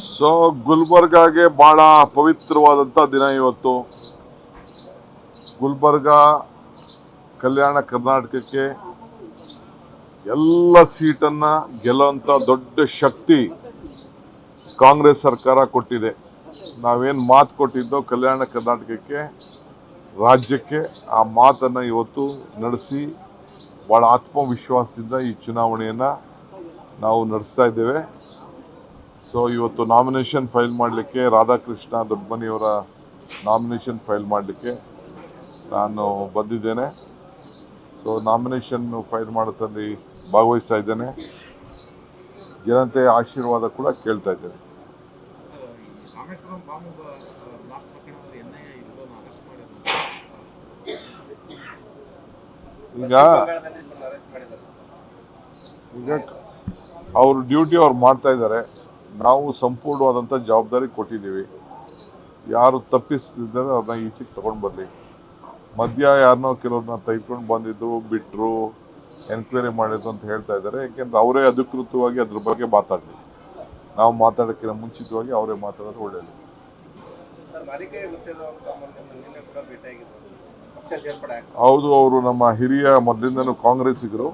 So ಗುಲ್ಬರ್ಗಾಗೆ ಬಹಳ ಪವಿತ್ರವಾದಂಥ ದಿನ ಇವತ್ತು. ಗುಲ್ಬರ್ಗ ಕಲ್ಯಾಣ ಕರ್ನಾಟಕಕ್ಕೆ ಎಲ್ಲ ಸೀಟನ್ನ ಗೆಲ್ಲುವಂಥ ದೊಡ್ಡ ಶಕ್ತಿ ಕಾಂಗ್ರೆಸ್ ಸರ್ಕಾರ ಕೊಟ್ಟಿದೆ. ನಾವೇನು ಮಾತು ಕೊಟ್ಟಿದ್ದೋ ಕಲ್ಯಾಣ ಕರ್ನಾಟಕಕ್ಕೆ, ರಾಜ್ಯಕ್ಕೆ, ಆ ಮಾತನ್ನು ಇವತ್ತು ನಡೆಸಿ ಭಾಳ ಆತ್ಮವಿಶ್ವಾಸದಿಂದ ಈ ಚುನಾವಣೆಯನ್ನು ನಾವು ನಡೆಸ್ತಾ ಇದ್ದೇವೆ. ಸೊ ಇವತ್ತು ನಾಮಿನೇಷನ್ ಫೈಲ್ ಮಾಡಲಿಕ್ಕೆ ರಾಧಾಕೃಷ್ಣ ದೊಡ್ಡಮನಿಯವರ ನಾಮಿನೇಷನ್ ಫೈಲ್ ಮಾಡಲಿಕ್ಕೆ ನಾನು ಬಂದಿದ್ದೇನೆ. ಸೊ ನಾಮಿನೇಷನ್ ಫೈಲ್ ಮಾಡೋದ್ರಲ್ಲಿ ಭಾಗವಹಿಸ್ತಾ ಇದ್ದೇನೆ. ಜನತೆ ಆಶೀರ್ವಾದ ಕೂಡ ಕೇಳ್ತಾ ಇದ್ದೇನೆ. ಈಗ ಅವ್ರ ಡ್ಯೂಟಿ ಅವ್ರು ಮಾಡ್ತಾ ಇದ್ದಾರೆ. ನಾವು ಸಂಪೂರ್ಣವಾದಂಥ ಜವಾಬ್ದಾರಿ ಕೊಟ್ಟಿದ್ದೀವಿ. ಯಾರು ತಪ್ಪಿಸ್ತಿದ್ದಾರೆ ಅವ್ರನ್ನ ಈಚೆಗೆ ತಗೊಂಡು ಬರಲಿ. ಮಧ್ಯ ಯಾರನ್ನೋ ಕೆಲವ್ರನ್ನ ತೆಗೆದುಕೊಂಡು ಬಂದಿದ್ದು ಬಿಟ್ಟರು, ಎನ್ಕ್ವೈರಿ ಮಾಡಿದ್ದು ಅಂತ ಹೇಳ್ತಾ ಇದ್ದಾರೆ. ಯಾಕೆಂದ್ರೆ ಅವರೇ ಅಧಿಕೃತವಾಗಿ ಅದ್ರ ಬಗ್ಗೆ ಮಾತಾಡಲಿ. ನಾವು ಮಾತಾಡೋಕ್ಕಿಂತ ಮುಂಚಿತವಾಗಿ ಅವರೇ ಮಾತಾಡೋದು ಒಳ್ಳೆಯದು. ಹೌದು, ಅವರು ನಮ್ಮ ಹಿರಿಯ ಮೊದಲಿಂದನೂ ಕಾಂಗ್ರೆಸ್ಸಿಗರು,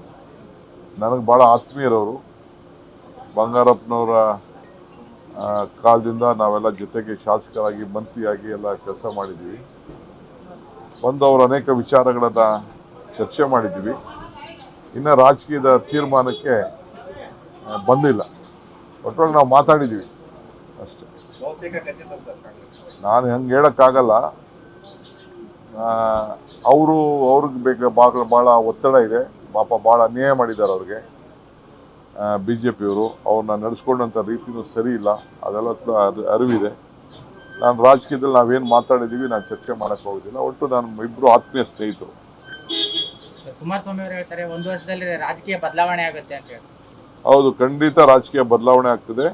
ನನಗೆ ಭಾಳ ಆತ್ಮೀಯರವರು. ಬಂಗಾರಪ್ಪನವರ ಕಾಲದಿಂದ ನಾವೆಲ್ಲ ಜೊತೆಗೆ ಶಾಸಕರಾಗಿ ಮಂತ್ರಿಯಾಗಿ ಎಲ್ಲ ಕೆಲಸ ಮಾಡಿದ್ದೀವಿ. ಬಂದು ಅವರು ಅನೇಕ ವಿಚಾರಗಳನ್ನು ಚರ್ಚೆ ಮಾಡಿದ್ದೀವಿ. ಇನ್ನು ರಾಜಕೀಯದ ತೀರ್ಮಾನಕ್ಕೆ ಬಂದಿಲ್ಲ. ಒಟ್ಟಲ್ಲಿ ನಾವು ಮಾತಾಡಿದ್ದೀವಿ ಅಷ್ಟೇ. ನಾನು ಹಂಗೆ ಹೇಳೋಕ್ಕಾಗಲ್ಲ. ಅವ್ರಿಗೆ ಭಾಳ ಒತ್ತಡ ಇದೆ. ಪಾಪ ಭಾಳ ಅನ್ಯಾಯ ಮಾಡಿದ್ದಾರೆ ಅವ್ರಿಗೆ. BJPಯವರು ಅವ್ರನ್ನ ನಡೆಸ್ಕೊಂಡಂಥ ರೀತಿಯೂ ಸರಿ ಇಲ್ಲ. ಅದೆಲ್ಲ ಅರಿವಿದೆ. ನಾನು ರಾಜಕೀಯದಲ್ಲಿ ನಾವೇನು ಮಾತಾಡಿದ್ದೀವಿ ನಾನು ಚರ್ಚೆ ಮಾಡೋಕ್ಕೆ ಹೋಗೋದಿಲ್ಲ. ಒಟ್ಟು ನಾನು ಇಬ್ಬರು ಆತ್ಮೀಯ ಸ್ನೇಹಿತರು. ಕುಮಾರಸ್ವಾಮಿ ಅವರು ಹೇಳ್ತಾರೆ 1 ವರ್ಷದಲ್ಲಿ ರಾಜಕೀಯ ಬದಲಾವಣೆ ಆಗುತ್ತೆ ಅಂತ ಹೇಳಿ. ಹೌದು, ಖಂಡಿತ ರಾಜಕೀಯ ಬದಲಾವಣೆ ಆಗ್ತದೆ.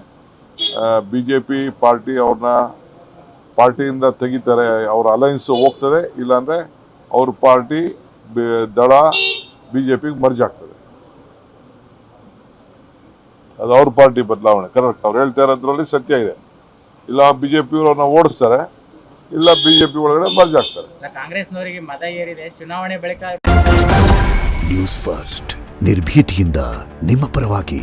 BJP ಪಾರ್ಟಿ ಅವ್ರನ್ನ ಪಾರ್ಟಿಯಿಂದ ತೆಗಿತಾರೆ, ಅವ್ರ ಅಲೈನ್ಸ್ ಹೋಗ್ತದೆ. ಇಲ್ಲಾಂದರೆ ಅವ್ರ ಪಾರ್ಟಿ ದಳ BJPಗೆ ಮರ್ಜ್ ಆಗ್ತದೆ. ಅದು ಅವ್ರ ಪಾರ್ಟಿ ಬದಲಾವಣೆ ಕರೆಕ್ಟ್. ಅವ್ರು ಹೇಳ್ತಾ ಇರೋದ್ರಲ್ಲಿ ಸತ್ಯ ಇದೆ. ಇಲ್ಲ BJPಯವ್ರನ್ನ ಓಡಿಸ್ತಾರೆ, ಇಲ್ಲ BJP ಒಳಗಡೆ ಮರ್ಜ್ ಆಗ್ತಾರೆ. ಕಾಂಗ್ರೆಸ್ನವರಿಗೆ ಮತ ಏರಿದೆ. ಚುನಾವಣೆ ಬಳಿಕ ನ್ಯೂಸ್ ಫಸ್ಟ್ ನಿರ್ಭೀತಿಯಿಂದ ನಿಮ್ಮ ಪರವಾಗಿ.